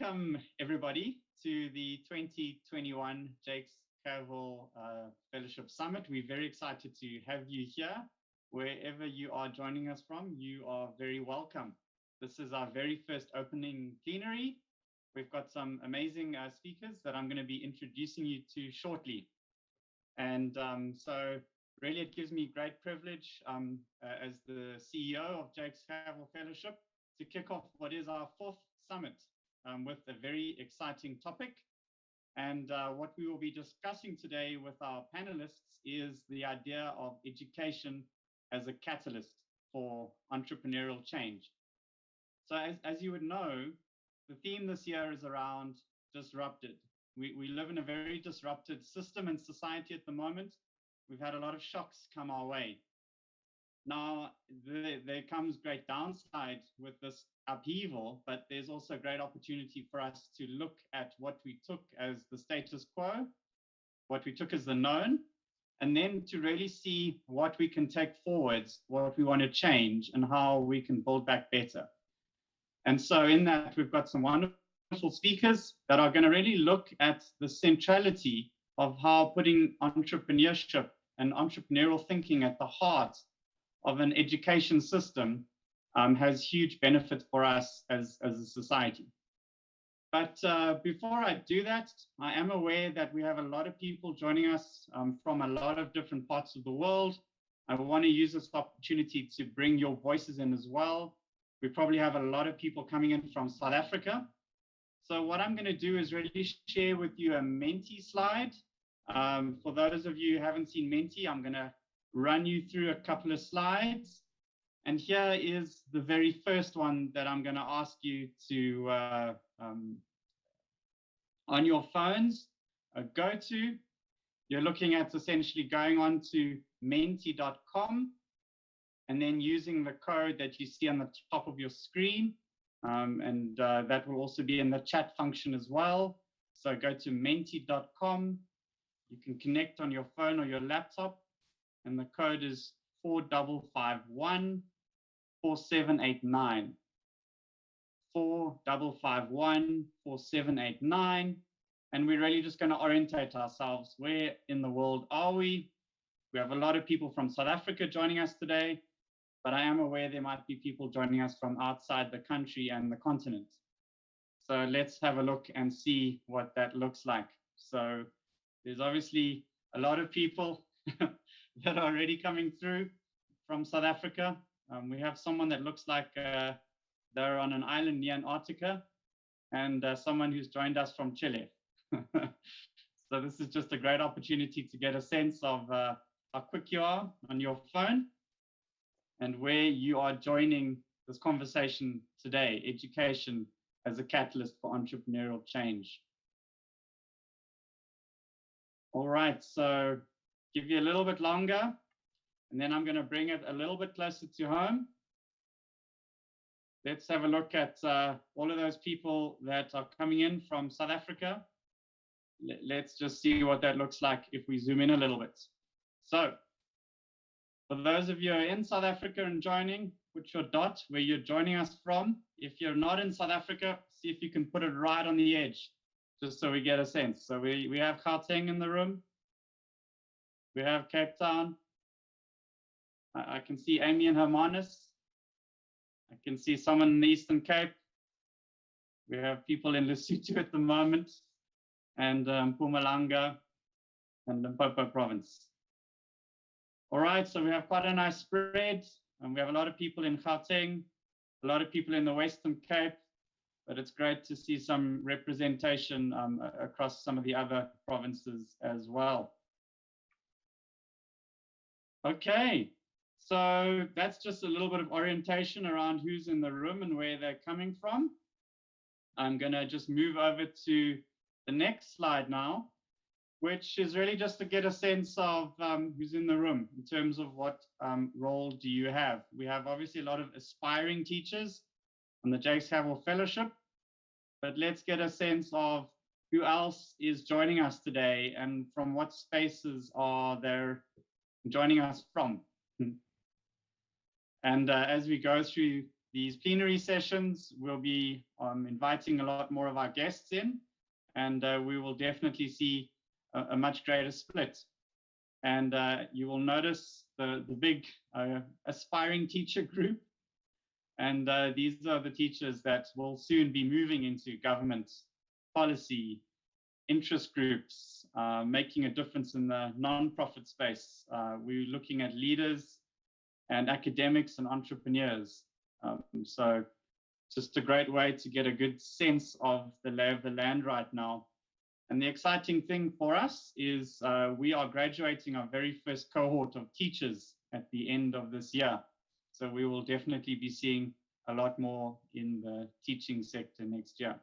Welcome, everybody, to the 2021 Jakes Gerwel Fellowship Summit. We're very excited to have you here. Wherever you are joining us from, you are very welcome. This is our very first opening plenary. We've got some amazing speakers that I'm going to be introducing you to shortly. And so really it gives me great privilege as the CEO of Jakes Gerwel Fellowship to kick off what is our fourth summit with a very exciting topic. And what we will be discussing today with our panelists is the idea of education as a catalyst for entrepreneurial change. So as you would know, the theme this year is around disrupted. We live in a very disrupted system and society at the moment. We've had a lot of shocks come our way. Now, there comes great downside with this upheaval, but there's also great opportunity for us to look at what we took as the status quo, what we took as the known, and then to really see what we can take forwards, what we want to change, and how we can build back better. And so in that, we've got some wonderful speakers that are going to really look at the centrality of how putting entrepreneurship and entrepreneurial thinking at the heart of an education system has huge benefit for us as a society. But before I do that, I am aware that we have a lot of people joining us from a lot of different parts of the world. I want to use this opportunity to bring your voices in as well. We probably have a lot of people coming in from South Africa. So what I'm going to do is really share with you a Menti slide. For those of you who haven't seen Menti, I'm going to run you through a couple of slides. And here is the very first one that I'm going to ask you to, on your phones, go to. You're looking at essentially going on to menti.com and then using the code that you see on the top of your screen. And that will also be in the chat function as well. So go to menti.com. You can connect on your phone or your laptop. And the code is 4551 4789. 4551 4789. And we're really just going to orientate ourselves. Where in the world are we? We have a lot of people from South Africa joining us today, but I am aware there might be people joining us from outside the country and the continent. So let's have a look and see what that looks like. So there's obviously a lot of people that are already coming through from South Africa. We have someone that looks like they're on an island near Antarctica, and someone who's joined us from Chile. So this is just a great opportunity to get a sense of how quick you are on your phone and where you are joining this conversation today, education as a catalyst for entrepreneurial change. All right, so give you a little bit longer, and then I'm going to bring it a little bit closer to home. Let's have a look at all of those people that are coming in from South Africa. Let's just see what that looks like if we zoom in a little bit. So for those of you who are in South Africa and joining, put your dot where you're joining us from. If you're not in South Africa, see if you can put it right on the edge, just so we get a sense. So we have Gauteng in the room. We have Cape Town. I can see Amy and Hermanus. I can see someone in the Eastern Cape. We have people in Lesotho at the moment, and Mpumalanga and Limpopo province. All right, so we have quite a nice spread, and we have a lot of people in Gauteng, a lot of people in the Western Cape, but it's great to see some representation across some of the other provinces as well. Okay, so that's just a little bit of orientation around who's in the room and where they're coming from. I'm going to just move over to the next slide now, which is really just to get a sense of who's in the room in terms of what role do you have. We have obviously a lot of aspiring teachers on the Jakes Gerwel Fellowship, but let's get a sense of who else is joining us today and from what spaces are they joining us from. And as we go through these plenary sessions, we'll be inviting a lot more of our guests in, and we will definitely see a much greater split. And you will notice the big aspiring teacher group. And these are the teachers that will soon be moving into government, policy, interest groups, making a difference in the non-profit space. We're looking at leaders and academics and entrepreneurs. So just a great way to get a good sense of the lay of the land right now. And the exciting thing for us is we are graduating our very first cohort of teachers at the end of this year. So we will definitely be seeing a lot more in the teaching sector next year.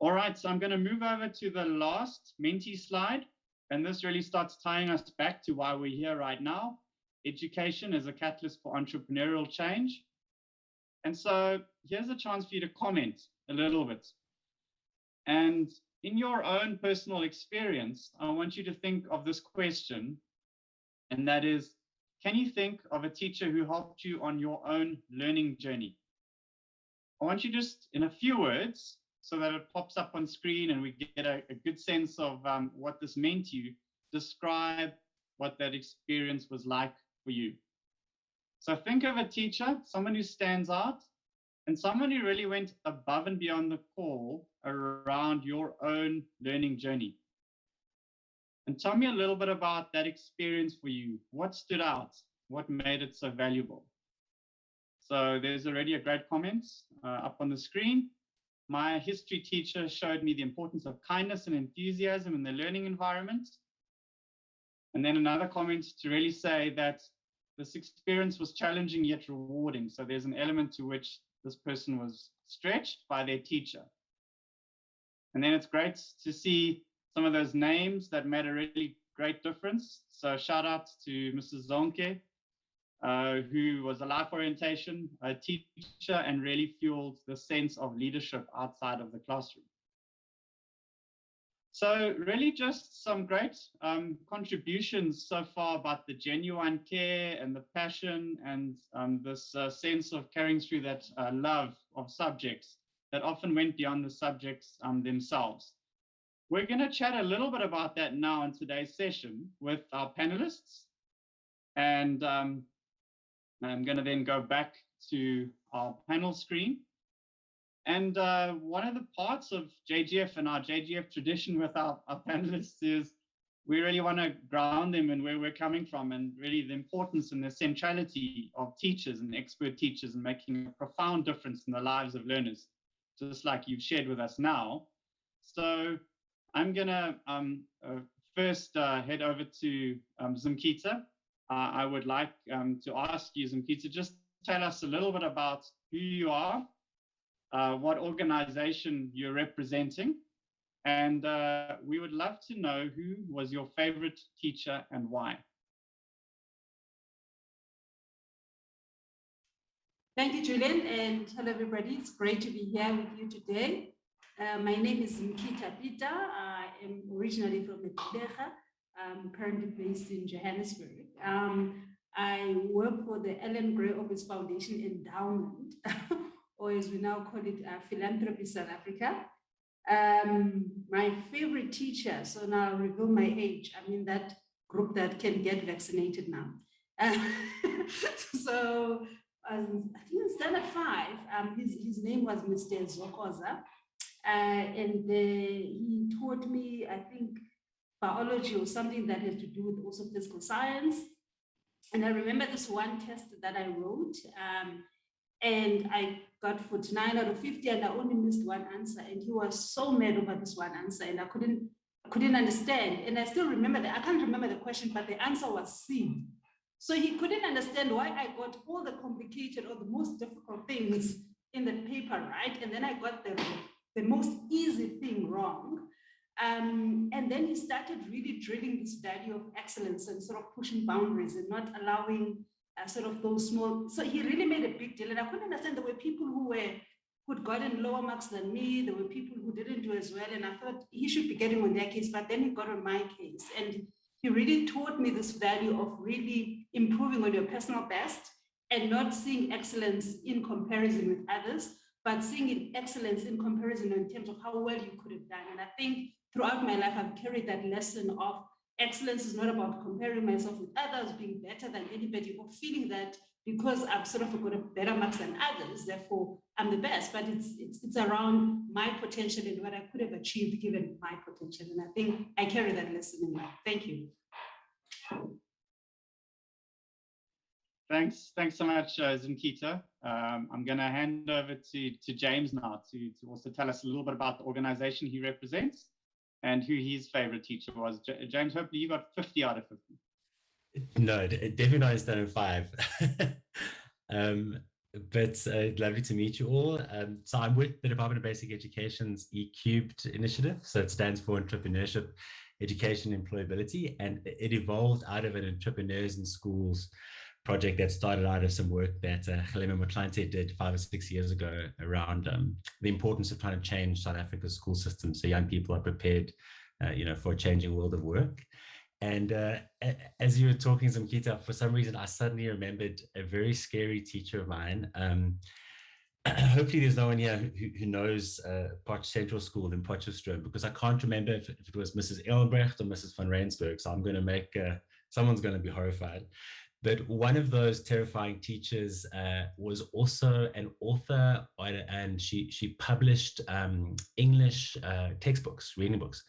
All right, so I'm going to move over to the last Menti slide. And this really starts tying us back to why we're here right now. Education is a catalyst for entrepreneurial change. And so here's a chance for you to comment a little bit. And in your own personal experience, I want you to think of this question, and that is, can you think of a teacher who helped you on your own learning journey? I want you just, in a few words, so that it pops up on screen and we get a good sense of what this meant to you, describe what that experience was like for you. So think of a teacher, someone who stands out, and someone who really went above and beyond the call around your own learning journey. And tell me a little bit about that experience for you. What stood out? What made it so valuable? So there's already a great comment up on the screen. My history teacher showed me the importance of kindness and enthusiasm in the learning environment. And then another comment to really say that this experience was challenging yet rewarding. So there's an element to which this person was stretched by their teacher. And then it's great to see some of those names that made a really great difference. So shout out to Mrs. Zonke, who was a life orientation teacher and really fueled the sense of leadership outside of the classroom. So really just some great contributions so far about the genuine care and the passion and this sense of carrying through that love of subjects that often went beyond the subjects themselves. We're going to chat a little bit about that now in today's session with our panelists. And I'm going to then go back to our panel screen. And one of the parts of JGF and our JGF tradition with our panelists is we really want to ground them in where we're coming from and really the importance and the centrality of teachers and expert teachers and making a profound difference in the lives of learners, just like you've shared with us now. So I'm going to first head over to Zimkhitha. I would like to ask you, Zimkhitha, just tell us a little bit about who you are, what organization you're representing, and we would love to know who was your favorite teacher and why. Thank you, Julian, and hello, everybody. It's great to be here with you today. My name is Zimkhitha Peter. I am originally from Etleha. I'm currently based in Johannesburg. I work for the Ellen Gray Office Foundation Endowment, or as we now call it, Philanthropy South Africa. My favorite teacher, so now I'll reveal my age. I'm in that group that can get vaccinated now. So I think in standard 5, his name was Mr. Zokoza. And he taught me, I think, biology or something that had to do with also physical science. And I remember this one test that I wrote, and I got 49 out of 50, and I only missed one answer. And he was so mad over this one answer, and I couldn't understand. And I still remember that. I can't remember the question, but the answer was C. So he couldn't understand why I got all the complicated or the most difficult things in the paper right, and then I got the most easy thing wrong. And then he started really drilling this value of excellence and sort of pushing boundaries and not allowing sort of those small. So he really made a big deal. And I couldn't understand there were people who'd gotten lower marks than me. There were people who didn't do as well. And I thought he should be getting on their case, but then he got on my case. And he really taught me this value of really improving on your personal best and not seeing excellence in comparison with others, but seeing excellence in comparison in terms of how well you could have done. And I think throughout my life, I've carried that lesson of excellence is not about comparing myself with others, being better than anybody, or feeling that because I've sort of got a better marks than others, therefore I'm the best. But it's around my potential and what I could have achieved given my potential. And I think I carry that lesson in life. Thank you. Thanks so much, Zimkhitha. I'm going to hand over to James now to also tell us a little bit about the organization he represents and who his favorite teacher was. James, hopefully you got 50 out of 50. No, definitely not instead of 5. But lovely to meet you all. So I'm with the Department of Basic Education's E-Cubed initiative. So it stands for Entrepreneurship, Education, Employability. And it evolved out of an Entrepreneurs in Schools project that started out of some work that Helena Motlanthe did 5 or 6 years ago around the importance of trying to change South Africa's school system so young people are prepared for a changing world of work. And as you were talking, Zimkhitha, for some reason, I suddenly remembered a very scary teacher of mine. Hopefully there's no one here who knows Potch Central School in Potchefstroom, because I can't remember if it was Mrs. Elbrecht or Mrs. van Rensburg. So I'm going to make, someone's going to be horrified. But one of those terrifying teachers was also an author, and she published English textbooks, reading books.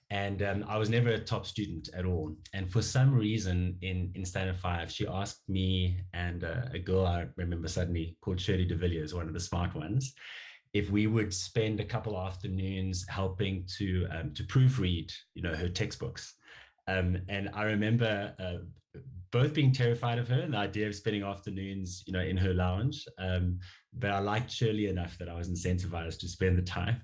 And I was never a top student at all. And for some reason in Standard 5, she asked me and a girl I remember suddenly called Shirley de Villiers, one of the smart ones, if we would spend a couple afternoons helping to proofread, her textbooks. And I remember both being terrified of her and the idea of spending afternoons, in her lounge. But I liked Shirley enough that I was incentivized to spend the time.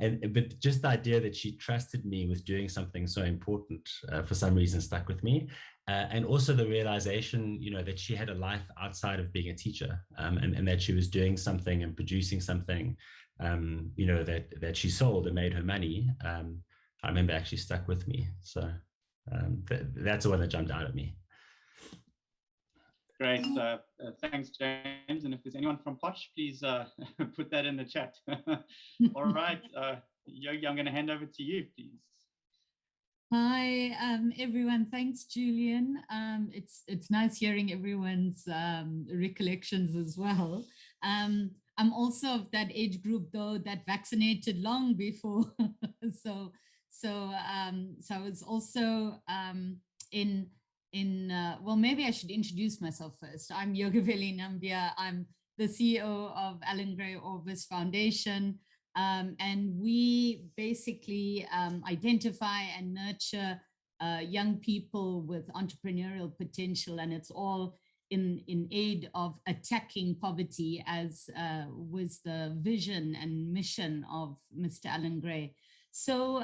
But just the idea that she trusted me with doing something so important for some reason stuck with me. And also the realization, that she had a life outside of being a teacher, and that she was doing something and producing something, that she sold and made her money. I remember actually stuck with me. So that's the one that jumped out at me. Great. Thanks, James. And if there's anyone from Potch, please put that in the chat. All right. Yogi, I'm going to hand over to you, please. Hi, everyone. Thanks, Julian. It's nice hearing everyone's recollections as well. I'm also of that age group, though, that vaccinated long before. So I was also well, maybe I should introduce myself first. I'm Yogavelli Nambiar. I'm the CEO of Alan Gray Orbis Foundation. And we basically identify and nurture young people with entrepreneurial potential. And it's all in aid of attacking poverty, as was the vision and mission of Mr. Alan Gray. So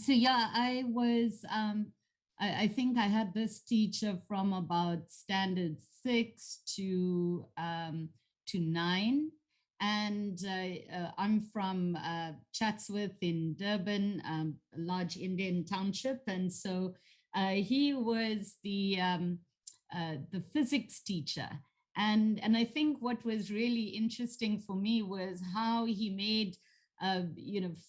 yeah, I was... I think I had this teacher from about standard 6 to 9. And I'm from Chatsworth in Durban, a large Indian township. And so he was the physics teacher. And I think what was really interesting for me was how he made,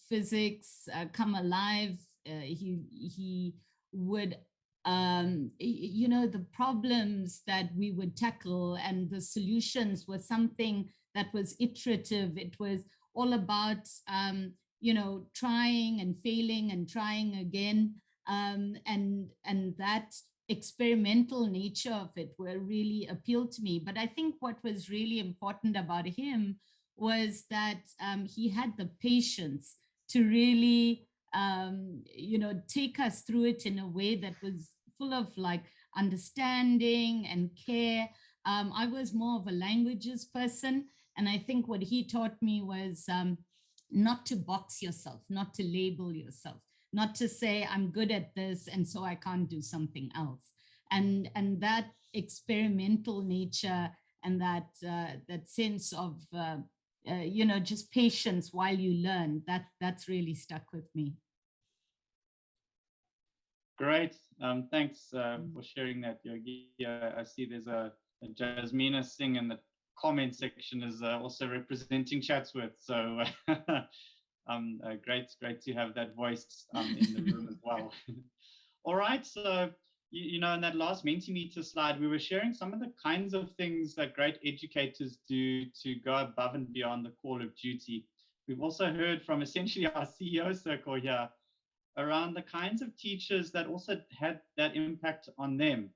physics come alive. He would, the problems that we would tackle and the solutions was something that was iterative. It was all about, trying and failing and trying again. And that experimental nature of it really appealed to me. But I think what was really important about him was that he had the patience to really take us through it in a way that was full of understanding and care. I was more of a languages person. And I think what he taught me was not to box yourself, not to label yourself, not to say I'm good at this and so I can't do something else. And that experimental nature and that sense of just patience while you learn, that's really stuck with me. Great. Thanks for sharing that, Yogi. I see there's a Jasmina Singh in the comment section is also representing Chatsworth. So great to have that voice in the room as well. All right, so you know, in that last Mentimeter slide, we were sharing some of the kinds of things that great educators do to go above and beyond the call of duty. We've also heard from essentially our CEO circle here around the kinds of teachers that also had that impact on them.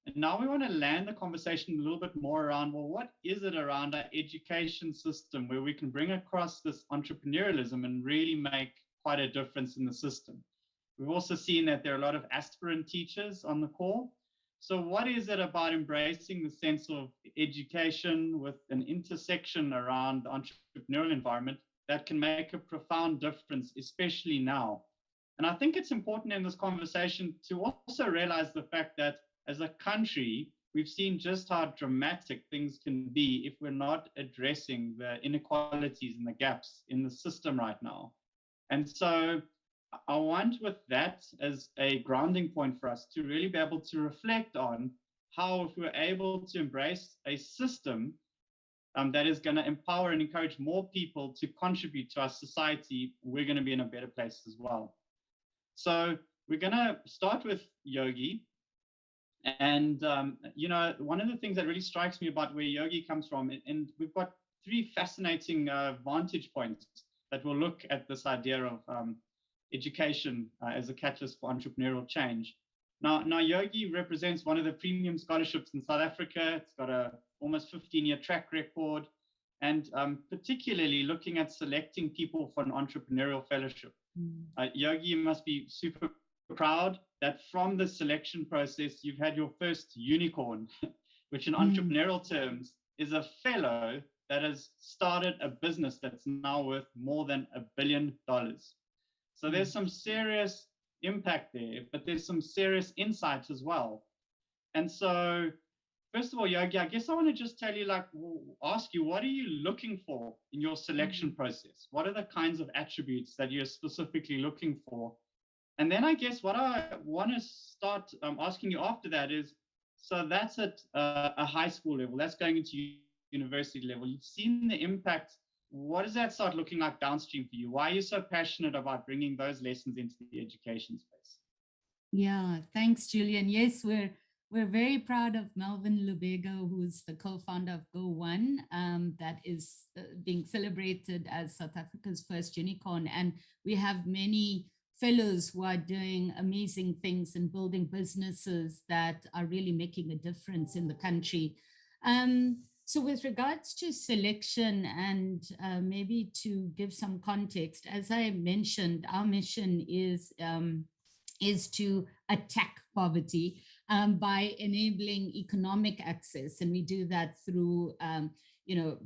And now we want to land the conversation a little bit more around, well, what is it around our education system where we can bring across this entrepreneurialism and really make quite a difference in the system? We've also seen that there are a lot of aspirant teachers on the call. So what is it about embracing the sense of education with an intersection around the entrepreneurial environment that can make a profound difference, especially now? And I think it's important in this conversation to also realize the fact that as a country, we've seen just how dramatic things can be if we're not addressing the inequalities and the gaps in the system right now. And so I want with that as a grounding point for us to really be able to reflect on how, if we're able to embrace a system that is going to empower and encourage more people to contribute to our society, we're going to be in a better place as well. So we're going to start with Yogi. And, you know, one of the things that really strikes me about where Yogi comes from, and we've got three fascinating vantage points that will look at this idea of education as a catalyst for entrepreneurial change. Now, Yogi represents one of the premium scholarships in South Africa. It's got a almost 15-year track record, and particularly looking at selecting people for an entrepreneurial fellowship. Yogi, you must be super proud that from the selection process, you've had your first unicorn, which in entrepreneurial terms is a fellow that has started a business that's now worth more than $1 billion. So there's some serious impact there, but there's some serious insights as well. And so, first of all, Yogi, I guess I want to just tell you, ask you, what are you looking for in your selection process? What are the kinds of attributes that you're specifically looking for? And then I guess what I want to start asking you after that is, so that's at a high school level, that's going into university level. You've seen the impact. What does that start looking like downstream for you? Why are you so passionate about bringing those lessons into the education space? Yeah, thanks, Julian. Yes, we're very proud of Melvin Lubego, who's the co-founder of Go One, that is being celebrated as South Africa's first unicorn. And we have many fellows who are doing amazing things and building businesses that are really making a difference in the country. So with regards to selection and maybe to give some context, as I mentioned, our mission is to attack poverty by enabling economic access. And we do that through,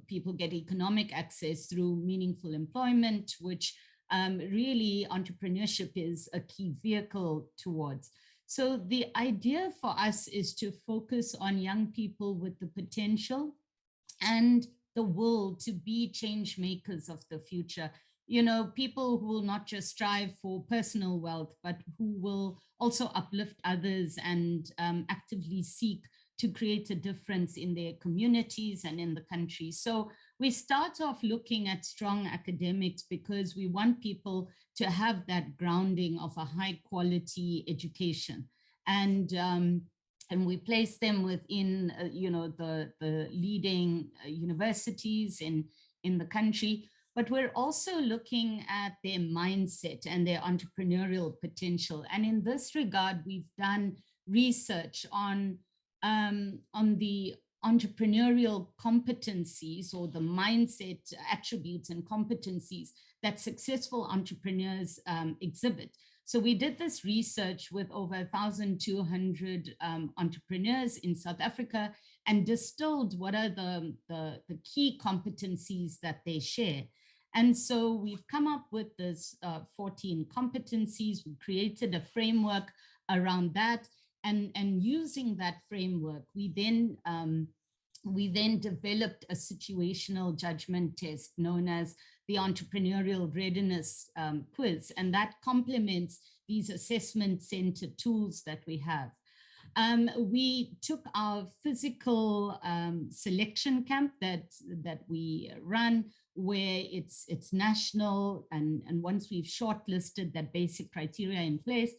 people get economic access through meaningful employment, which really entrepreneurship is a key vehicle towards. So the idea for us is to focus on young people with the potential and the will to be change makers of the future. You know, people who will not just strive for personal wealth, but who will also uplift others and actively seek to create a difference in their communities and in the country. So we start off looking at strong academics because we want people to have that grounding of a high quality education. And we place them within, the leading universities in the country. But we're also looking at their mindset and their entrepreneurial potential. And in this regard, we've done research on the entrepreneurial competencies or the mindset attributes and competencies that successful entrepreneurs exhibit. So we did this research with over 1,200 entrepreneurs in South Africa and distilled what are the key competencies that they share. And so we've come up with this 14 competencies. We created a framework around that. And using that framework, we then developed a situational judgment test known as the Entrepreneurial Readiness Quiz, and that complements these assessment-centered tools that we have. We took our physical selection camp that we run, where it's national, and once we've shortlisted that basic criteria in place,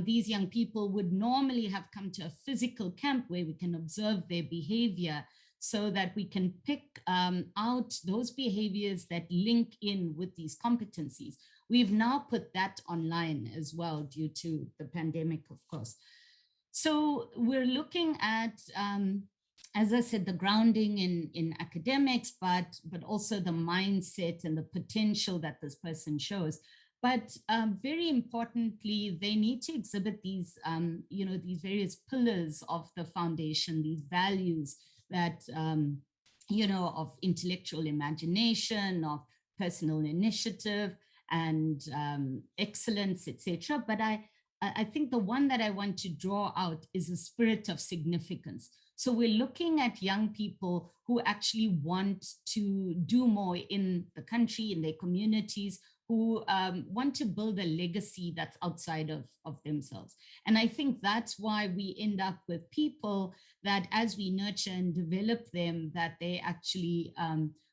these young people would normally have come to a physical camp where we can observe their behavior, so that we can pick out those behaviors that link in with these competencies. We've now put that online as well due to the pandemic, of course. So we're looking at, as I said, the grounding in academics, but also the mindset and the potential that this person shows. But very importantly, they need to exhibit these, these various pillars of the foundation, these values that, of intellectual imagination, of personal initiative, and excellence, etc. But I think the one that I want to draw out is a spirit of significance. So we're looking at young people who actually want to do more in the country, in their communities, who want to build a legacy that's outside of themselves. And I think that's why we end up with people that, as we nurture and develop them, that they actually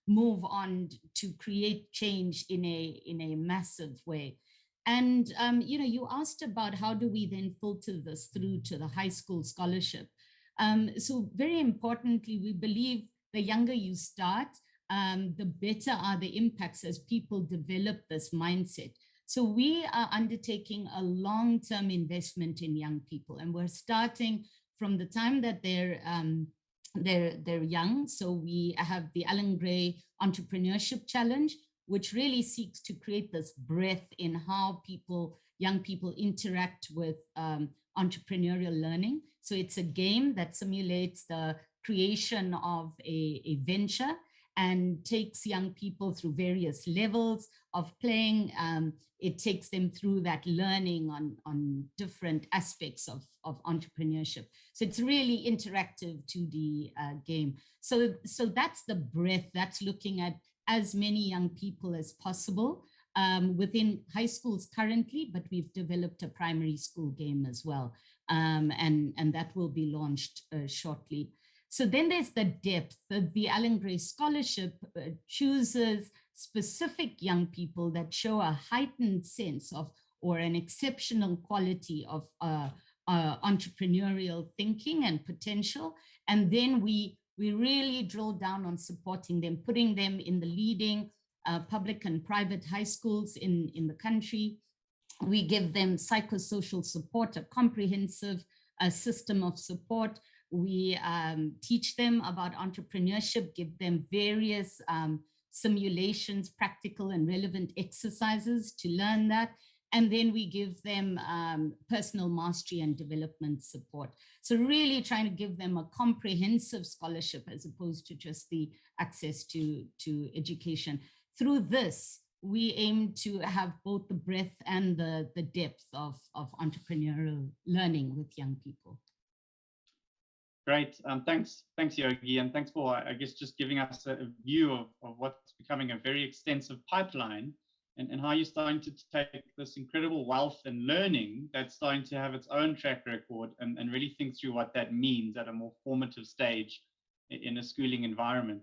move on to create change in a massive way. And you asked about how do we then filter this through to the high school scholarship. So very importantly, we believe the younger you start, the better are the impacts as people develop this mindset. So we are undertaking a long-term investment in young people, and we're starting from the time that they're young. So we have the Alan Gray Entrepreneurship Challenge, which really seeks to create this breadth in how young people interact with entrepreneurial learning. So it's a game that simulates the creation of a venture and takes young people through various levels of playing. It takes them through that learning on different aspects of entrepreneurship. So it's really interactive to the game. So that's the breadth, that's looking at as many young people as possible within high schools currently, but we've developed a primary school game as well. And that will be launched shortly. So then there's the depth. The Alan Gray Scholarship chooses specific young people that show a heightened sense of, or an exceptional quality of entrepreneurial thinking and potential. And then we really drill down on supporting them, putting them in the leading public and private high schools in the country. We give them psychosocial support, a comprehensive system of support. We teach them about entrepreneurship, give them various simulations, practical and relevant exercises to learn that. And then we give them personal mastery and development support. So really trying to give them a comprehensive scholarship as opposed to just the access to education. Through this, we aim to have both the breadth and the depth of entrepreneurial learning with young people. Great. Thanks, Yogi, and thanks for, I guess, just giving us a view of what's becoming a very extensive pipeline, and how you're starting to take this incredible wealth and learning that's starting to have its own track record and really think through what that means at a more formative stage in a schooling environment.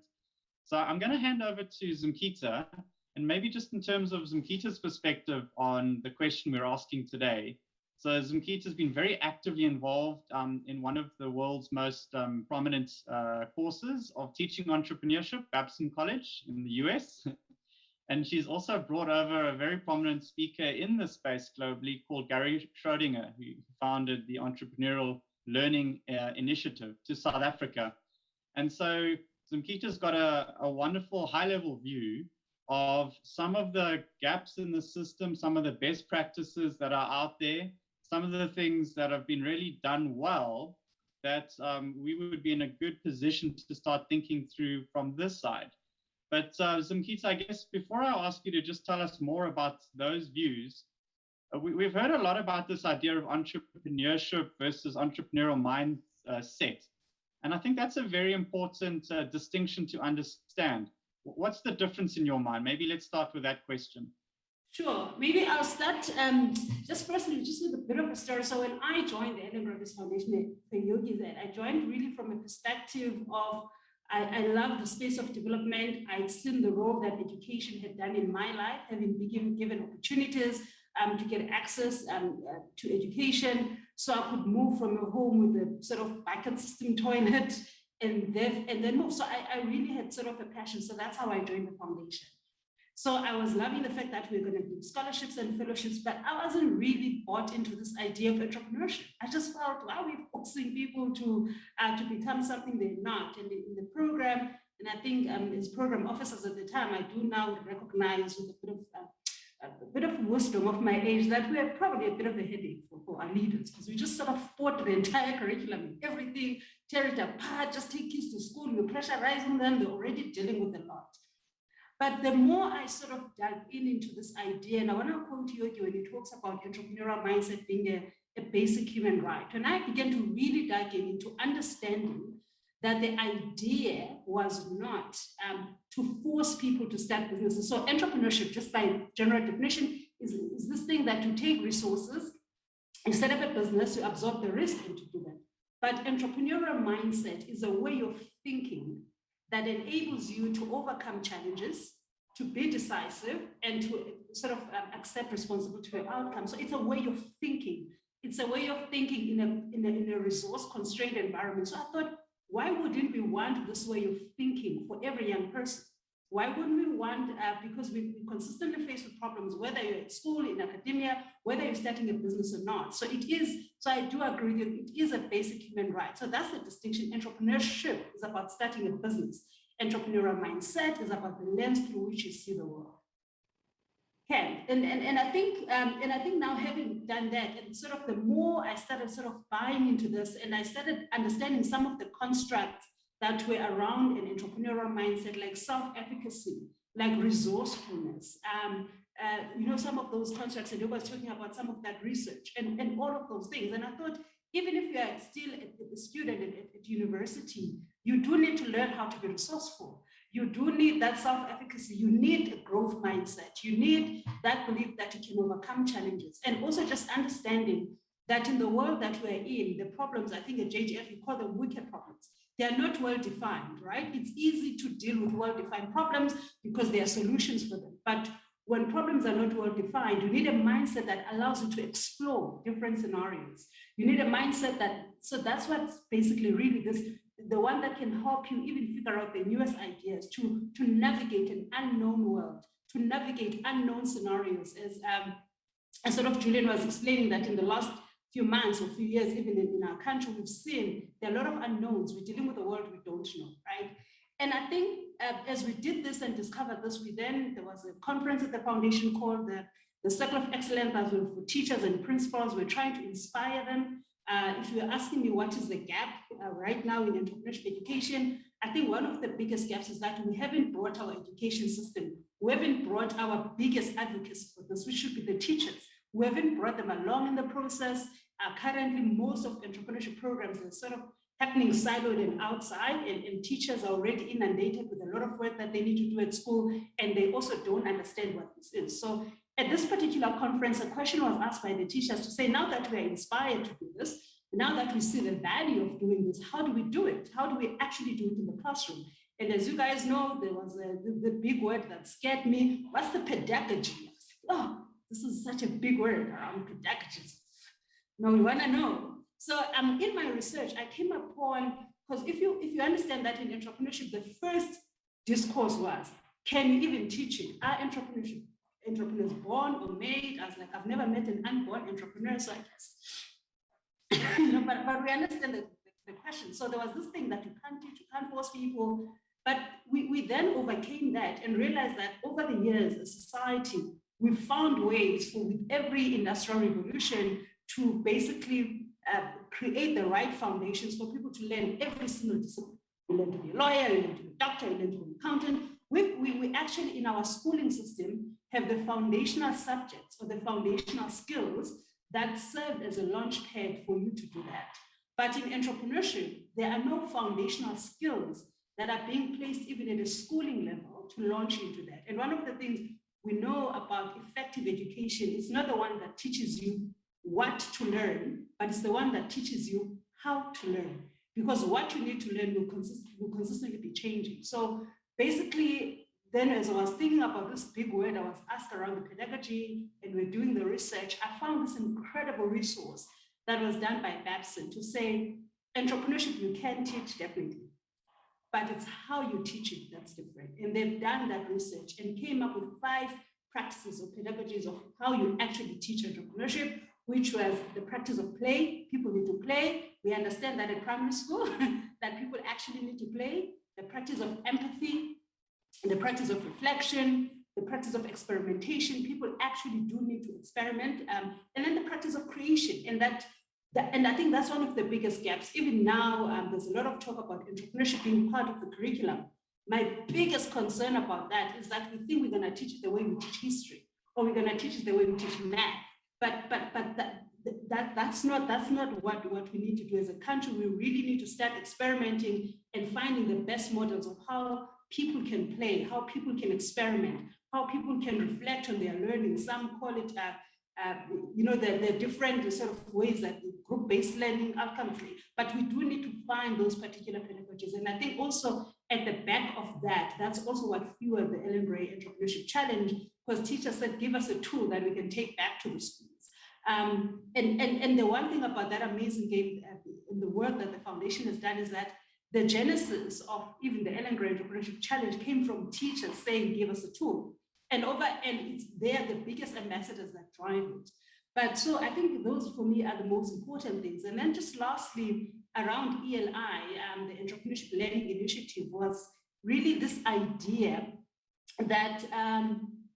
So I'm going to hand over to Zimkhitha, and maybe just in terms of Zimkhitha's perspective on the question we're asking today. So Zimkhitha has been very actively involved in one of the world's most prominent courses of teaching entrepreneurship, Babson College in the US. And she's also brought over a very prominent speaker in this space globally called Gary Schrodinger, who founded the Entrepreneurial Learning Initiative to South Africa. And so Zimkhitha's got a wonderful high-level view of some of the gaps in the system, some of the best practices that are out there, some of the things that have been really done well that we would be in a good position to start thinking through from this side. But Zimkhitha, I guess before I ask you to just tell us more about those views, we've heard a lot about this idea of entrepreneurship versus entrepreneurial mindset. And I think that's a very important distinction to understand. What's the difference in your mind? Maybe let's start with that question. Sure. Maybe I'll start just firstly, just with a bit of a story. So when I joined the Ellen Groves Foundation for Yogis, I joined really from a perspective of I love the space of development. I'd seen the role that education had done in my life, having been given opportunities to get access to education. So I could move from a home with a sort of bucket system toilet and then move. So I really had sort of a passion. So that's how I joined the foundation. So I was loving the fact that we were going to do scholarships and fellowships, but I wasn't really bought into this idea of entrepreneurship. I just felt, why are we forcing people to become something they're not? And in the program, and I think as program officers at the time, I do now recognize with a bit of wisdom of my age that we are probably a bit of a headache for our leaders, because we just sort of fought the entire curriculum, everything, tear it apart, just take kids to school, you're pressurizing them, they're already dealing with a lot. But the more I sort of dug into this idea, and I want to quote Yogi when he talks about entrepreneurial mindset being a basic human right, and I began to really dive into understanding that the idea was not to force people to start businesses. So entrepreneurship, just by general definition, is this thing that you take resources, you set up a business, you absorb the risk and to do that. But entrepreneurial mindset is a way of thinking that enables you to overcome challenges, to be decisive, and to sort of accept responsibility for your outcome. So it's a way of thinking. It's a way of thinking in a resource-constrained environment. So I thought, why wouldn't we want this way of thinking for every young person? Why wouldn't we want, because we consistently face with problems, whether you're at school, in academia, whether you're starting a business or not. So I do agree with you, it is a basic human right. So that's the distinction. Entrepreneurship is about starting a business. Entrepreneurial mindset is about the lens through which you see the world. Okay, and I think now, having done that, and sort of the more I started sort of buying into this, and I started understanding some of the constructs that were around an entrepreneurial mindset, like self-efficacy, like resourcefulness, some of those constructs, and I was talking about some of that research and all of those things. And I thought, even if you are still a student at university, you do need to learn how to be resourceful. You do need that self-efficacy. You need a growth mindset. You need that belief that you can overcome challenges. And also just understanding that in the world that we're in, the problems, I think at JGF, we call them wicked problems. They are not well-defined, right? It's easy to deal with well-defined problems because there are solutions for them. But when problems are not well-defined, you need a mindset that allows you to explore different scenarios. You need a mindset so that's what's basically really the one that can help you even figure out the newest ideas, to navigate an unknown world, to navigate unknown scenarios. As sort of Julian was explaining that in the last few months or few years, even in our country, we've seen there are a lot of unknowns. We're dealing with a world we don't know, right? And I think as we did this and discovered this, there was a conference at the foundation called the Circle of Excellence, that was for teachers and principals. We're trying to inspire them. If you're asking me what is the gap right now in entrepreneurship education, I think one of the biggest gaps is that we haven't brought our education system. We haven't brought our biggest advocates for this, which should be the teachers. We haven't brought them along in the process. Currently, most of entrepreneurship programs are sort of happening siloed and outside, and teachers are already inundated with a lot of work that they need to do at school, and they also don't understand what this is. So at this particular conference, a question was asked by the teachers to say, now that we are inspired to do this, now that we see the value of doing this, how do we do it? How do we actually do it in the classroom? And as you guys know, there was the big word that scared me. What's the pedagogy? Oh, this is such a big word around pedagogy. Now we want to know. So in my research, I came upon, because if you understand that in entrepreneurship, the first discourse was, can you even teach it? Are entrepreneurs born or made? I was like, I've never met an unborn entrepreneur, so I guess. But we understand the question. So there was this thing that you can't teach, you can't force people. But we then overcame that and realized that over the years, as a society, we've found ways for, with every industrial revolution, to basically create the right foundations for people to learn every single discipline. You learn to be a lawyer, you learn to be a doctor, you learn to be an accountant. We actually, in our schooling system, have the foundational subjects or the foundational skills that serve as a launch pad for you to do that. But in entrepreneurship, there are no foundational skills that are being placed even at a schooling level to launch into that. And one of the things we know about effective education. It's not the one that teaches you what to learn, but it's the one that teaches you how to learn. Because what you need to learn will consistently be changing. So basically, then as I was thinking about this big word, I was asked around the pedagogy, and we're doing the research, I found this incredible resource that was done by Babson to say, entrepreneurship you can teach definitely, but it's how you teach it that's different. And they've done that research and came up with 5 practices or pedagogies of how you actually teach entrepreneurship, which was the practice of play. People need to play. We understand that at primary school, that people actually need to play. The practice of empathy, the practice of reflection, the practice of experimentation. People actually do need to experiment. And then the practice of creation. And I think that's one of the biggest gaps. Even now, there's a lot of talk about entrepreneurship being part of the curriculum. My biggest concern about that is that we think we're going to teach it the way we teach history, or we're going to teach it the way we teach math. But that's not what we need to do as a country. We really need to start experimenting and finding the best models of how people can play, how people can experiment, how people can reflect on their learning. Some call it, the different sort of ways that group-based learning outcomes. But we do need to find those particular pedagogies. And I think also at the back of that, that's also what fueled the Ellen Gray Entrepreneurship Challenge, because teachers said, give us a tool that we can take back to the schools. And the one thing about that amazing game and the work that the foundation has done is that the genesis of even the Ellen Gray Entrepreneurship Challenge came from teachers saying, give us a tool. And they're the biggest ambassadors that drive it. But so I think those for me are the most important things. And then just lastly, around ELI, the Entrepreneurship Learning Initiative was really this idea that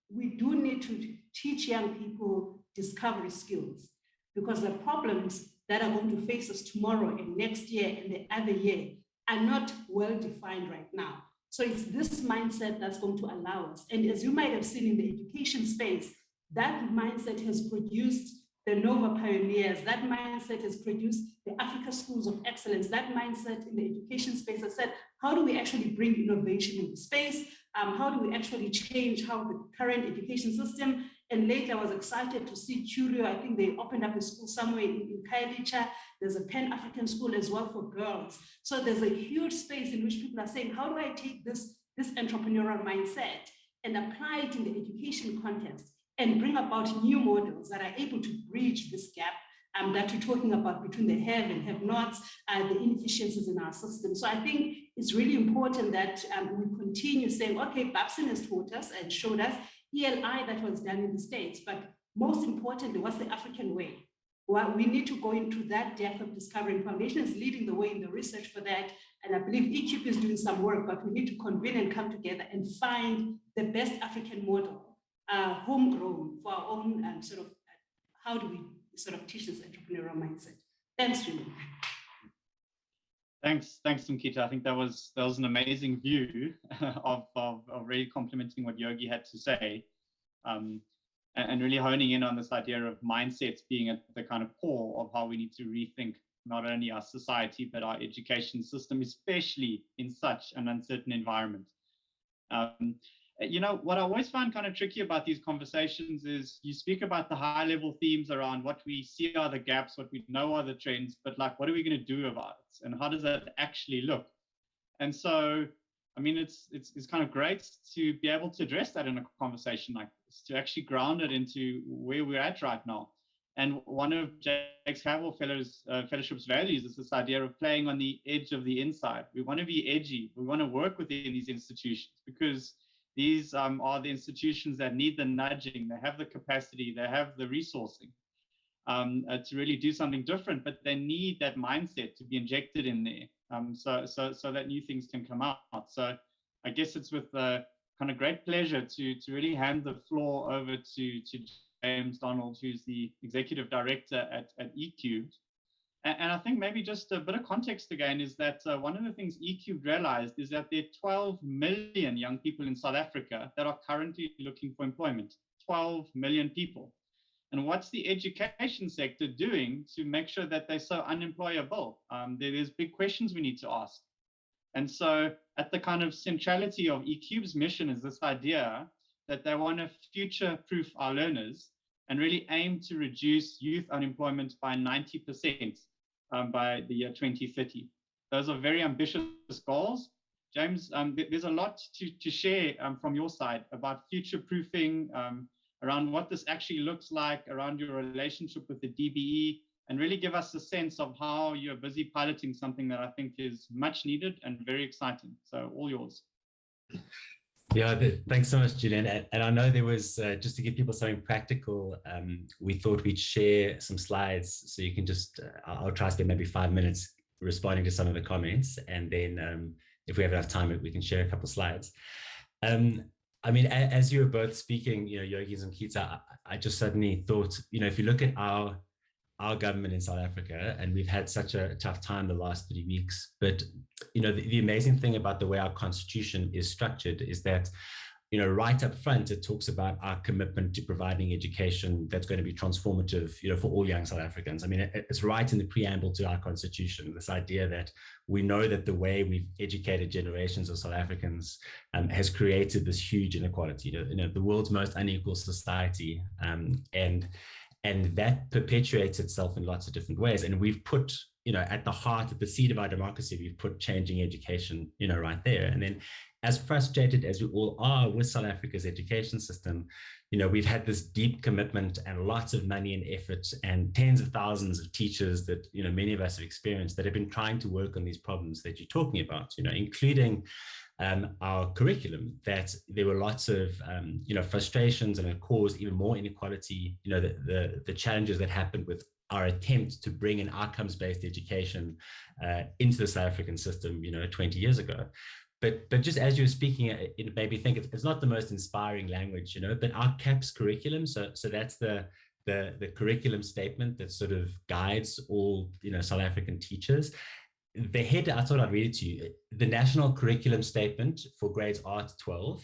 we do need to teach young people discovery skills, because the problems that are going to face us tomorrow and next year and the other year are not well defined right now. So it's this mindset that's going to allow us. And as you might have seen in the education space, that mindset has produced the Nova Pioneers. That mindset has produced the Africa Schools of Excellence. That mindset in the education space has said, how do we actually bring innovation into space? How do we actually change how the current education system? And later I was excited to see Curio. I think they opened up a school somewhere in Khayelitsha. There's a Pan-African school as well for girls. So there's a huge space in which people are saying, how do I take this entrepreneurial mindset and apply it in the education context and bring about new models that are able to bridge this gap that we're talking about between the have and have-nots, the inefficiencies in our system. So I think it's really important that we continue saying, okay, Babson has taught us and showed us ELI that was done in the States, but most importantly, what's the African way? Well, we need to go into that depth of discovery. Foundation is leading the way in the research for that. And I believe eCube is doing some work, but we need to convene and come together and find the best African model, homegrown for our own how do we sort of teach this entrepreneurial mindset? Thanks, Julian. Thanks, Zimkhitha. I think that was an amazing view of really complementing what Yogi had to say, and really honing in on this idea of mindsets being at the kind of core of how we need to rethink not only our society, but our education system, especially in such an uncertain environment. What I always find kind of tricky about these conversations is you speak about the high level themes around what we see are the gaps, what we know are the trends, but like, what are we going to do about it? And how does that actually look? And so, I mean, it's kind of great to be able to address that in a conversation like this, to actually ground it into where we're at right now. And one of Jakes Gerwel Fellowship's values is this idea of playing on the edge of the inside. We want to be edgy. We want to work within these institutions because these are the institutions that need the nudging. They have the capacity, they have the resourcing to really do something different, but they need that mindset to be injected in there so that new things can come out. So I guess it's with kind of great pleasure to really hand the floor over to James Donald, who's the executive director at eCubed. And I think maybe just a bit of context again is that one of the things eCubed realized is that there are 12 million young people in South Africa that are currently looking for employment. 12 million people. And what's the education sector doing to make sure that they're so unemployable? There's big questions we need to ask. And so at the kind of centrality of eCube's mission is this idea that they want to future-proof our learners and really aim to reduce youth unemployment by 90% by the year 2030. Those are very ambitious goals. James, there's a lot to share from your side about future-proofing, around what this actually looks like, around your relationship with the DBE, and really give us a sense of how you're busy piloting something that I think is much needed and very exciting. So all yours. Yeah, thanks so much, Julian. And I know there was, just to give people something practical, we thought we'd share some slides. So you can just, I'll try to spend maybe 5 minutes responding to some of the comments. And then if we have enough time, we can share a couple of slides. I mean, as you were both speaking, Yogi and Zimkhitha, I just suddenly thought, if you look at our government in South Africa, and we've had such a tough time the last 3 weeks, but the amazing thing about the way our constitution is structured is that right up front it talks about our commitment to providing education that's going to be transformative for all young South Africans. I mean, it's right in the preamble to our constitution, this idea that we know that the way we've educated generations of South Africans has created this huge inequality, the world's most unequal society, and that perpetuates itself in lots of different ways. And we've put, at the heart, at the seed of our democracy, we've put changing education, right there. And then as frustrated as we all are with South Africa's education system, we've had this deep commitment and lots of money and effort and tens of thousands of teachers that, many of us have experienced that have been trying to work on these problems that you're talking about, including our curriculum, that there were lots of frustrations, and it caused even more inequality, the challenges that happened with our attempt to bring an outcomes-based education into the South African system 20 years ago. But just as you were speaking, it made me think it's not the most inspiring language, but our CAPS curriculum, so that's the curriculum statement that sort of guides all South African teachers. The head, I thought I'd read it to you. The National Curriculum Statement for grades R to 12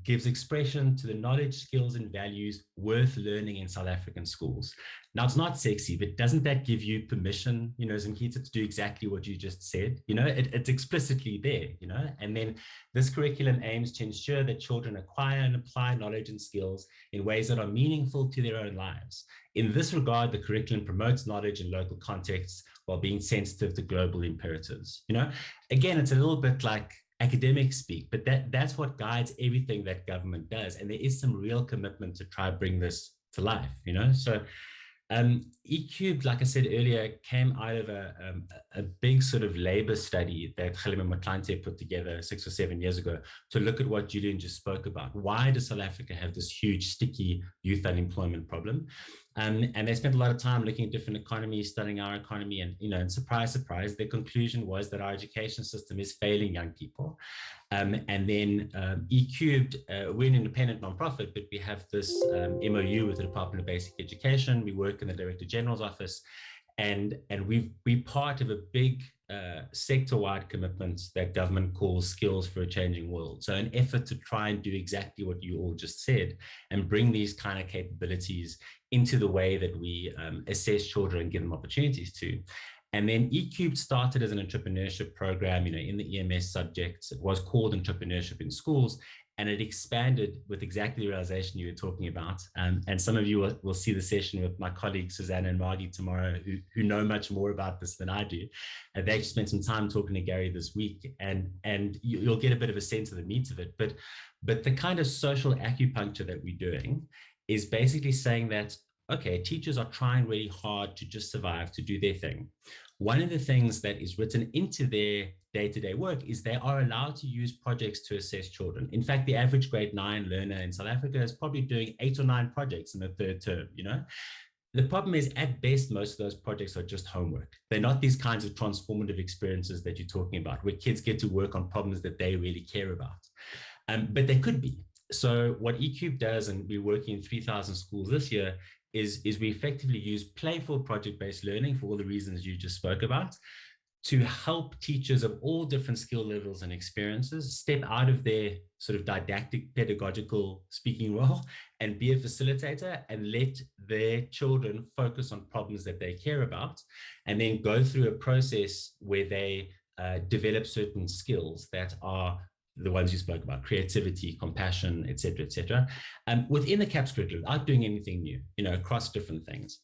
gives expression to the knowledge, skills, and values worth learning in South African schools. Now, it's not sexy, but doesn't that give you permission, Zimkhitha, to do exactly what you just said? It's explicitly there, and then this curriculum aims to ensure that children acquire and apply knowledge and skills in ways that are meaningful to their own lives. In this regard, the curriculum promotes knowledge in local contexts while being sensitive to global imperatives. Again, it's a little bit like academic speak, but that's what guides everything that government does. And there is some real commitment to try to bring this to life, So eCubed, like I said earlier, came out of a big sort of labor study that Khalima Motlanthe put together 6 or 7 years ago to look at what Julian just spoke about. Why does South Africa have this huge, sticky youth unemployment problem? And they spent a lot of time looking at different economies, studying our economy, and surprise, surprise, their conclusion was that our education system is failing young people. And then eCubed, we're an independent nonprofit, but we have this MOU with the Department of Basic Education. We work in the Director General's office, and we're part of a big sector-wide commitment that government calls Skills for a Changing World. So an effort to try and do exactly what you all just said and bring these kind of capabilities into the way that we assess children and give them opportunities to. And then eCubed started as an entrepreneurship program, in the EMS subjects. It was called Entrepreneurship in Schools, and it expanded with exactly the realization you were talking about. And some of you will see the session with my colleagues, Susanna and Margie, tomorrow, who know much more about this than I do. And they actually spent some time talking to Gary this week, and you'll get a bit of a sense of the meat of it. But the kind of social acupuncture that we're doing is basically saying that, okay, teachers are trying really hard to just survive, to do their thing. One of the things that is written into their day-to-day work is they are allowed to use projects to assess children. In fact, the average grade 9 learner in South Africa is probably doing 8 or 9 projects in the third term, The problem is, at best, most of those projects are just homework. They're not these kinds of transformative experiences that you're talking about, where kids get to work on problems that they really care about. But they could be. So what eCubed does, and we're working in 3,000 schools this year, is we effectively use playful project-based learning for all the reasons you just spoke about to help teachers of all different skill levels and experiences step out of their sort of didactic pedagogical speaking role and be a facilitator and let their children focus on problems that they care about, and then go through a process where they develop certain skills that are the ones you spoke about, creativity, compassion, etc. Within the CAPS curriculum, without doing anything new, across different things.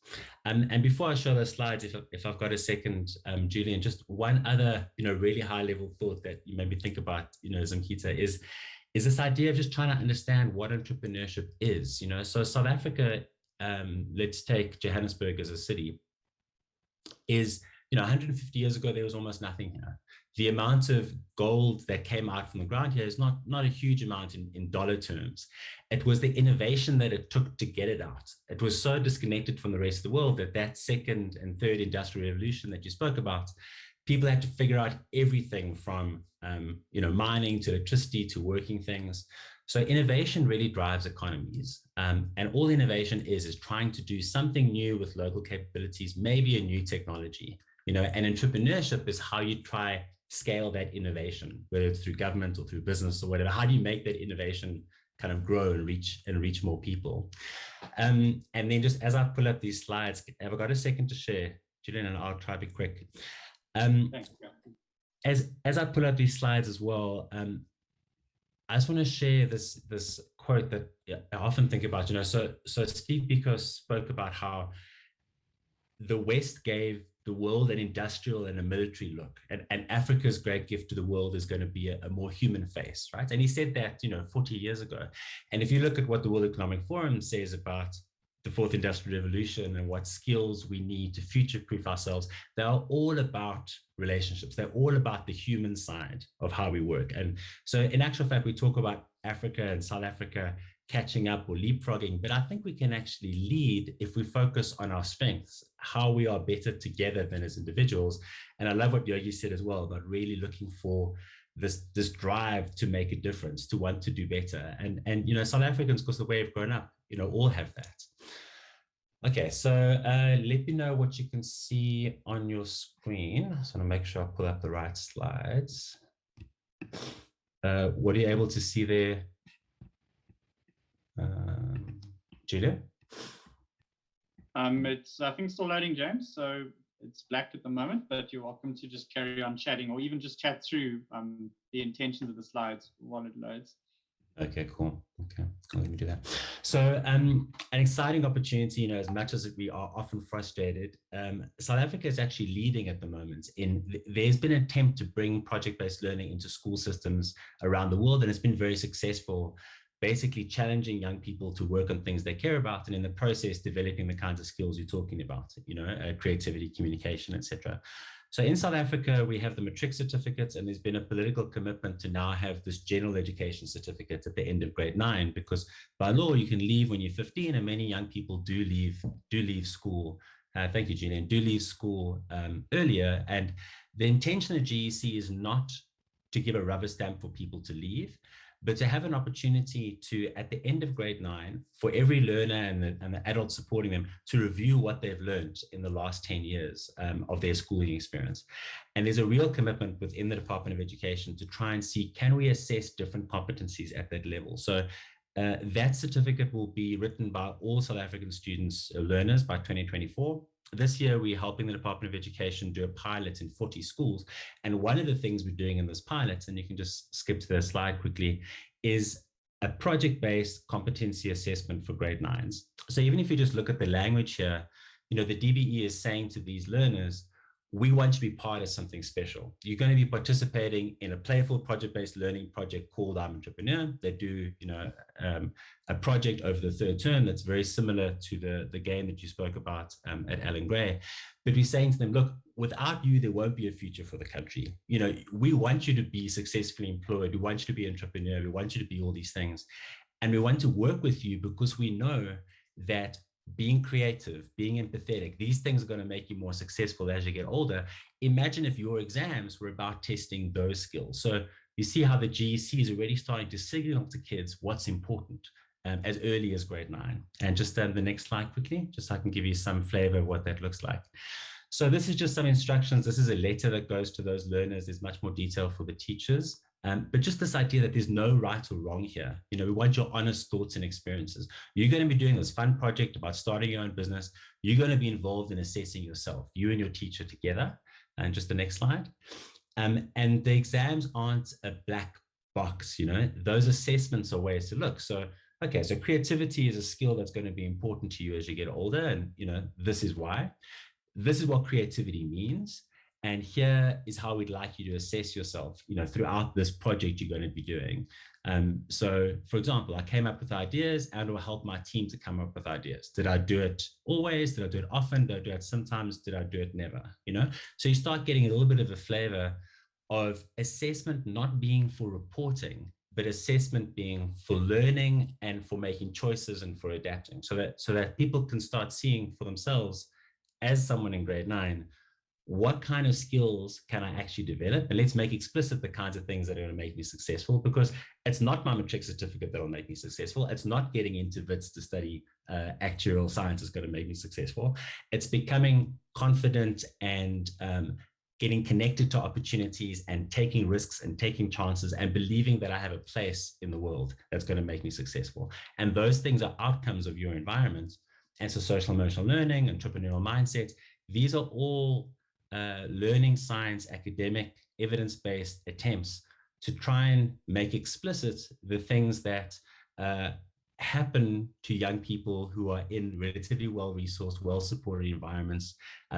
And before I show those slides, if I've got a second, Julian, just one other, really high level thought that you made me think about, Zimkhitha, is this idea of just trying to understand what entrepreneurship is. So South Africa, let's take Johannesburg as a city, is, 150 years ago, there was almost nothing here. The amount of gold that came out from the ground here is not a huge amount in dollar terms. It was the innovation that it took to get it out. It was so disconnected from the rest of the world that second and third industrial revolution that you spoke about, people had to figure out everything from mining to electricity to working things. So innovation really drives economies. And all innovation is trying to do something new with local capabilities, maybe a new technology. And entrepreneurship is how you try scale that innovation, whether it's through government or through business or whatever. How do you make that innovation kind of grow and reach more people? And then just as I pull up these slides, have I got a second to share, Julian? And I'll try to be quick. As I pull up these slides as well, I just want to share this quote that I often think about. So Steve Biko spoke about how the West gave the world an industrial and a military look, and Africa's great gift to the world is going to be a more human face, right? And he said that 40 years ago. And if you look at what the World Economic Forum says about the fourth industrial revolution and what skills we need to future-proof ourselves, they are all about relationships. They're all about the human side of how we work. And so in actual fact, we talk about Africa and South Africa catching up or leapfrogging, but I think we can actually lead if we focus on our strengths, how we are better together than as individuals. And I love what Yogi said as well about really looking for this drive to make a difference, to want to do better. And South Africans, because the way we've grown up, all have that. Okay, so let me know what you can see on your screen. I just want to make sure I pull up the right slides. What are you able to see there? Julia? It's, I think, still loading, James. So it's black at the moment, but you're welcome to just carry on chatting or even just chat through the intentions of the slides while it loads. Okay, cool. Okay, let me do that. So an exciting opportunity, as much as we are often frustrated, South Africa is actually leading at the moment. There's been an attempt to bring project-based learning into school systems around the world, and it's been very successful, basically challenging young people to work on things they care about, and in the process, developing the kinds of skills you're talking about, creativity, communication, etc. So in South Africa, we have the matric certificates, and there's been a political commitment to now have this general education certificate at the end of grade 9, because by law, you can leave when you're 15, and many young people do leave school. Thank you, Julian, do leave school earlier. And the intention of GEC is not to give a rubber stamp for people to leave, but to have an opportunity to, at the end of grade 9, for every learner and the adult supporting them, to review what they've learned in the last 10 years of their schooling experience. And there's a real commitment within the Department of Education to try and see, can we assess different competencies at that level? So that certificate will be written by all South African students, learners, by 2024. This year, we're helping the Department of Education do a pilot in 40 schools. And one of the things we're doing in this pilot, and you can just skip to the slide quickly, is a project-based competency assessment for grade 9s. So even if you just look at the language here, the DBE is saying to these learners, we want you to be part of something special. You're going to be participating in a playful project-based learning project called I'm Entrepreneur. They do, a project over the third term that's very similar to the game that you spoke about at Alan Gray. But we're saying to them, look, without you, there won't be a future for the country. We want you to be successfully employed. We want you to be an entrepreneur. We want you to be all these things. And we want to work with you because we know that being creative, being empathetic, these things are going to make you more successful as you get older. Imagine if your exams were about testing those skills. So you see how the GEC is already starting to signal to kids what's important as early as grade 9. And just the next slide quickly, just so I can give you some flavor of what that looks like. So this is just some instructions. This is a letter that goes to those learners. There's much more detail for the teachers. But just this idea that there's no right or wrong here. We want your honest thoughts and experiences. You're going to be doing this fun project about starting your own business. You're going to be involved in assessing yourself, you and your teacher together. And just the next slide. And the exams aren't a black box, those assessments are ways to look. So, okay, so creativity is a skill that's going to be important to you as you get older. And, this is why. This is what creativity means. And here is how we'd like you to assess yourself, throughout this project you're going to be doing. So, for example, I came up with ideas and will help my team to come up with ideas. Did I do it always? Did I do it often? Did I do it sometimes? Did I do it never? So you start getting a little bit of a flavor of assessment not being for reporting, but assessment being for learning and for making choices and for adapting, so that people can start seeing for themselves, as someone in grade 9, what kind of skills can I actually develop? And let's make explicit the kinds of things that are going to make me successful, because it's not my matric certificate that will make me successful. It's not getting into WITS to study actuarial science is going to make me successful. It's becoming confident and getting connected to opportunities and taking risks and taking chances and believing that I have a place in the world that's going to make me successful. And those things are outcomes of your environment. And so social emotional learning, entrepreneurial mindset, these are all learning science, academic, evidence-based attempts to try and make explicit the things that happen to young people who are in relatively well-resourced, well-supported environments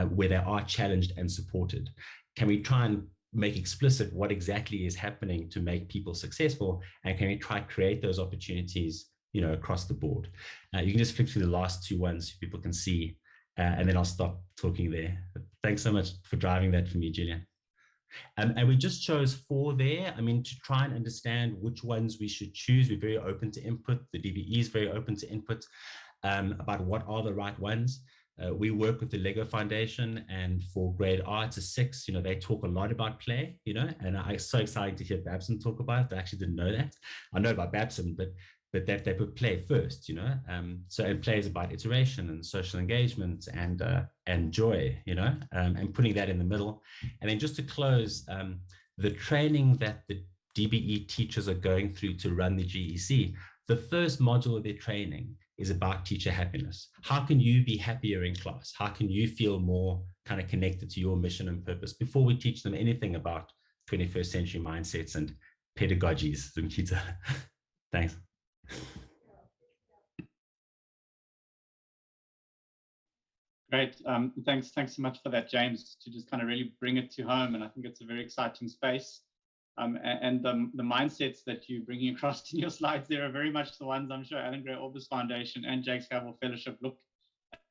where they are challenged and supported. Can we try and make explicit what exactly is happening to make people successful? And can we try to create those opportunities, across the board? You can just flick through the last two ones so people can see, and then I'll stop talking there. But thanks so much for driving that for me, Julian. And we just chose 4 there. To try and understand which ones we should choose. We're very open to input. The DBE is very open to input about what are the right ones. We work with the Lego Foundation, and for grade R to 6, they talk a lot about play, and I'm so excited to hear Babson talk about it. I actually didn't know that. I know about Babson, but that they put play first, so and play is about iteration and social engagement and joy, and putting that in the middle. And then just to close, the training that the DBE teachers are going through to run the GEC, the first module of their training is about teacher happiness. How can you be happier in class? How can you feel more kind of connected to your mission and purpose before we teach them anything about 21st century mindsets and pedagogies, Zimkhitha? Thanks. Great. Thanks so much for that, James, to just kind of really bring it to home. And I think it's a very exciting space. And the mindsets that you're bringing across in your slides there are very much the ones I'm sure Alan Gray Orbis Foundation and Jakes Gerwel Fellowship look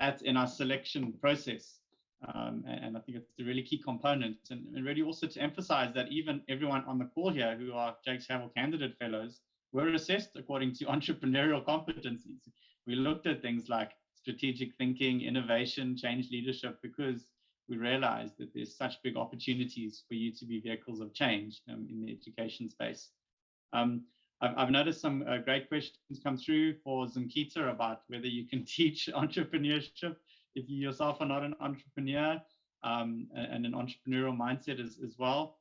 at in our selection process. And I think it's a really key component. And really also to emphasize that even everyone on the call here who are Jakes Gerwel candidate fellows were assessed according to entrepreneurial competencies. We looked at things like strategic thinking, innovation, change leadership, because we realized that there's such big opportunities for you to be vehicles of change in the education space. I've noticed some great questions come through for Zimkhitha about whether you can teach entrepreneurship if you yourself are not an entrepreneur, and an entrepreneurial mindset as well.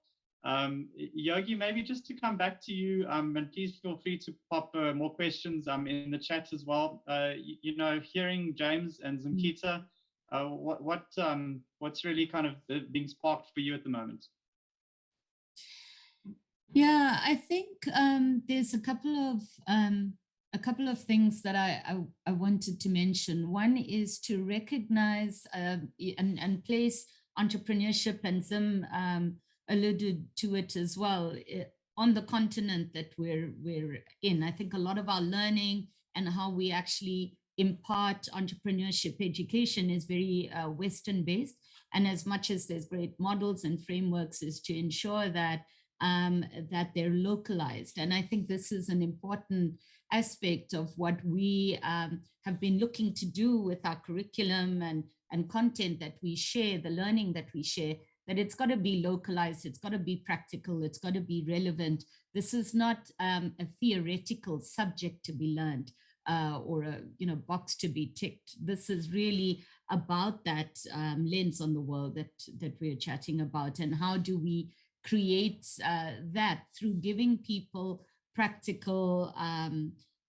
Yogi, maybe just to come back to you, and please feel free to pop more questions in the chat as well. Hearing James and Zimkhitha, what's really kind of being sparked for you at the moment? Yeah, I think there's a couple of things that I wanted to mention. One is to recognize and place entrepreneurship, and Zim alluded to it as well, on the continent that we're in. I think a lot of our learning and how we actually impart entrepreneurship education is very Western based. And as much as there's great models and frameworks, is to ensure that that they're localized. And I think this is an important aspect of what we have been looking to do with our curriculum and content that we share, the learning that we share, that it's got to be localized, it's got to be practical, it's got to be relevant. This is not a theoretical subject to be learned or a box to be ticked. This is really about that lens on the world that we're chatting about, and how do we create that through giving people practical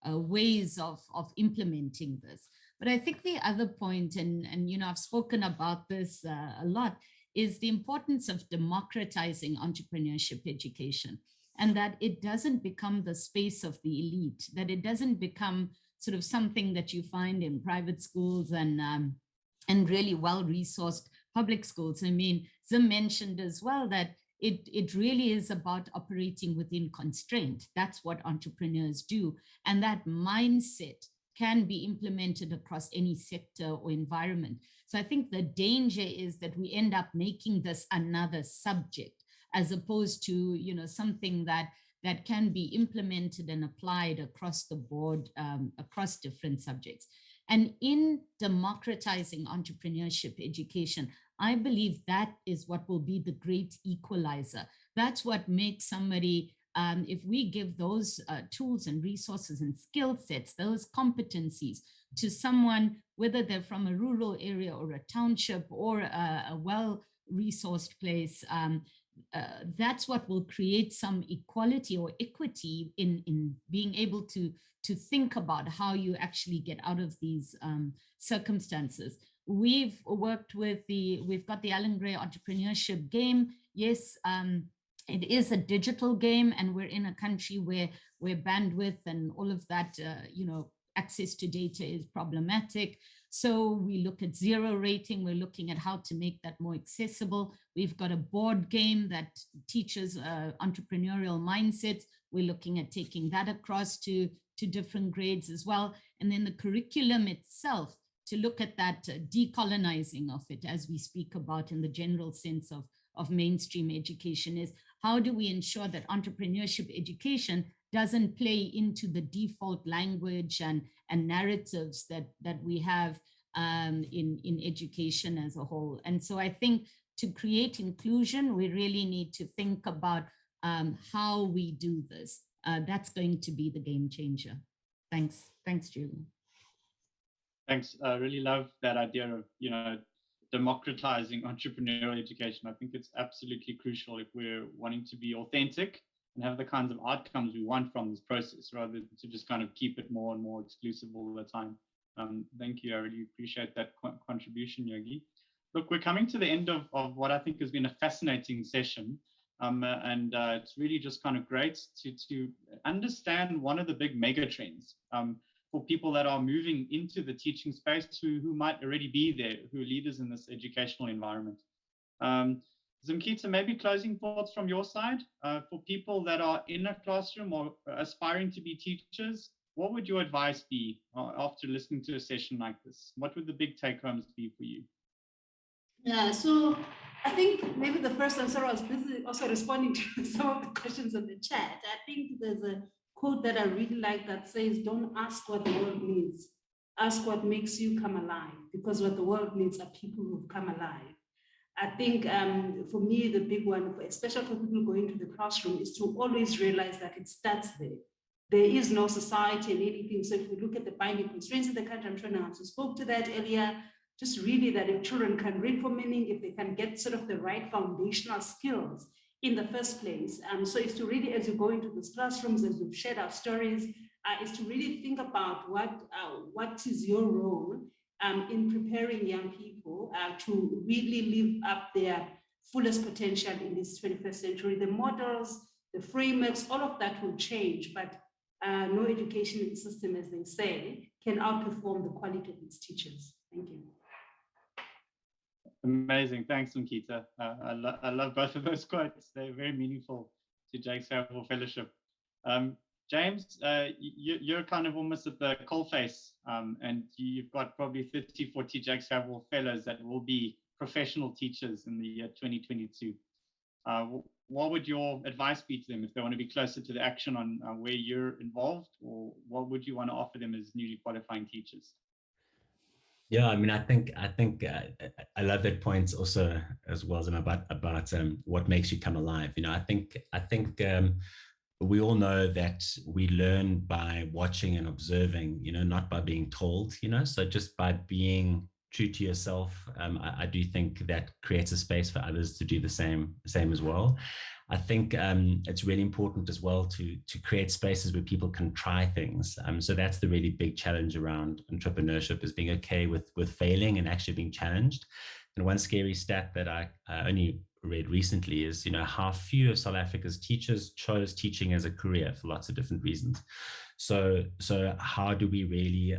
ways of implementing this. But I think the other point, and I've spoken about this a lot, is the importance of democratizing entrepreneurship education. and that it doesn't become the space of the elite, that it doesn't become sort of something that you find in private schools and really well-resourced public schools. I mean, Zim mentioned as well that it really is about operating within constraint. That's what entrepreneurs do. And that mindset can be implemented across any sector or environment. So I think the danger is that we end up making this another subject, as opposed to, you know, something that can be implemented and applied across the board, across different subjects. And in democratizing entrepreneurship education, I believe that is what will be the great equalizer. That's what makes somebody, if we give those tools and resources and skill sets, those competencies to someone, whether they're from a rural area or a township or a well-resourced place, that's what will create some equality or equity in being able to think about how you actually get out of these circumstances. We've worked with we've got the Alan Gray entrepreneurship game. Yes, it is a digital game, and we're in a country where bandwidth and all of that, you know, access to data is problematic. So we look at zero rating. We're looking at how to make that more accessible. We've got a board game that teaches entrepreneurial mindsets. We're looking at taking that across to different grades as well. And then the curriculum itself, to look at that decolonizing of it, as we speak about in the general sense of mainstream education, is how do we ensure that entrepreneurship education doesn't play into the default language and narratives that we have in education as a whole. And so I think to create inclusion, we really need to think about how we do this. That's going to be the game changer. Thanks, Julian. Thanks. I really love that idea of, you know, democratizing entrepreneurial education. I think it's absolutely crucial if we're wanting to be authentic and have the kinds of outcomes we want from this process, rather than to just kind of keep it more and more exclusive all the time. Thank you. I really appreciate that contribution, Yogi. Look, we're coming to the end of what I think has been a fascinating session. And it's really just kind of great to understand one of the big mega trends for people that are moving into the teaching space who might already be there, who are leaders in this educational environment. Zimkhitha, maybe closing thoughts from your side for people that are in a classroom or aspiring to be teachers. What would your advice be after listening to a session like this? What would the big take homes be for you? Yeah, so I think maybe the first answer, I was busy also responding to some of the questions in the chat. I think there's a quote that I really like that says, don't ask what the world needs, ask what makes you come alive, because what the world needs are people who've come alive. I think for me, the big one, especially for people going to the classroom, is to always realize that it starts there. There is no society and anything. So if we look at the binding constraints in the country, I'm sure Nancy spoke to that earlier, just really that if children can read for meaning, if they can get sort of the right foundational skills in the first place. So it's to really, as you go into these classrooms, as we've shared our stories, is to really think about what is your role in preparing young people to really live up their fullest potential in this 21st century. The models, the frameworks, all of that will change, but no education system, as they say, can outperform the quality of its teachers. Thank you. Amazing. Thanks, Zimkhitha. I love both of those quotes. They're very meaningful to Jakes Gerwel Fellowship. James, you're kind of almost at the coalface, and you've got probably 30, 40 Jakes Gerwel Fellows that will be professional teachers in the year 2022. What would your advice be to them if they want to be closer to the action on where you're involved, or what would you want to offer them as newly qualifying teachers? Yeah, I mean, I think I love that point also as well as about what makes you come alive. You know, I think we all know that we learn by watching and observing. You know, not by being told. You know, so just by being true to yourself, I do think that creates a space for others to do the same as well. I think it's really important as well to create spaces where people can try things. So that's the really big challenge around entrepreneurship, is being okay with failing and actually being challenged. And one scary stat that I only read recently is, how few of South Africa's teachers chose teaching as a career for lots of different reasons. So how do we really,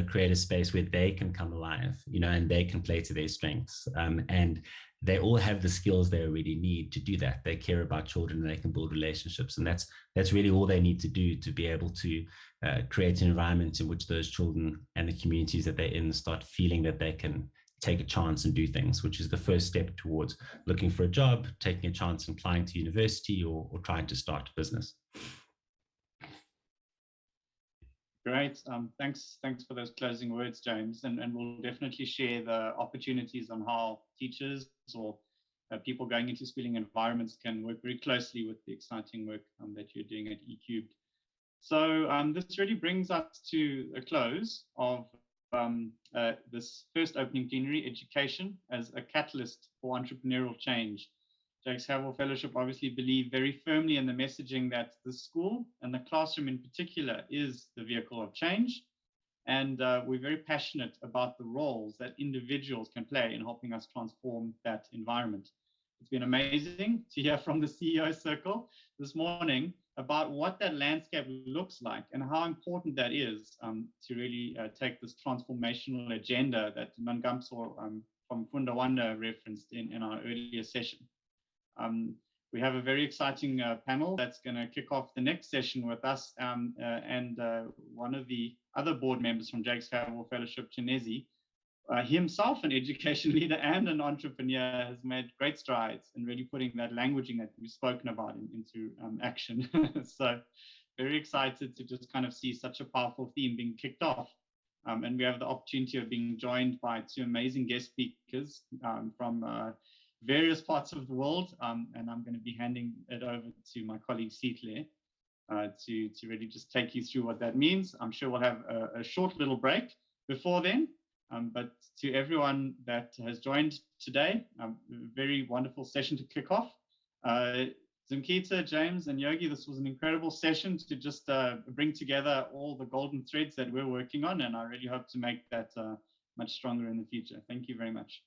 create a space where they can come alive, and they can play to their strengths, and they all have the skills they already need to do that. They care about children and they can build relationships. And that's really all they need to do to be able to create an environment in which those children and the communities that they're in start feeling that they can take a chance and do things, which is the first step towards looking for a job, taking a chance and applying to university, or trying to start a business. Great. Thanks for those closing words, James. And we'll definitely share the opportunities on how teachers or people going into schooling environments can work very closely with the exciting work that you're doing at eCubed. So this really brings us to a close of this first opening plenary, education as a catalyst for entrepreneurial change. Jakes Gerwel Fellowship obviously believe very firmly in the messaging that the school and the classroom in particular is the vehicle of change. And we're very passionate about the roles that individuals can play in helping us transform that environment. It's been amazing to hear from the CEO circle this morning about what that landscape looks like and how important that is to really take this transformational agenda that Mangamso from Fundawanda referenced in our earlier session. We have a very exciting panel that's going to kick off the next session with us, and one of the other board members from Jakes Gerwel Fellowship, Chinezi, himself an education leader and an entrepreneur, has made great strides in really putting that languaging that we've spoken about into action. So very excited to just kind of see such a powerful theme being kicked off. And we have the opportunity of being joined by two amazing guest speakers from various parts of the world, and I'm going to be handing it over to my colleague Sitle to really just take you through what that means. I'm sure we'll have a short little break before then, but to everyone that has joined today, very wonderful session to kick off. Zimkhitha, James, and Yogi, this was an incredible session to just bring together all the golden threads that we're working on, and I really hope to make that much stronger in the future. Thank you very much.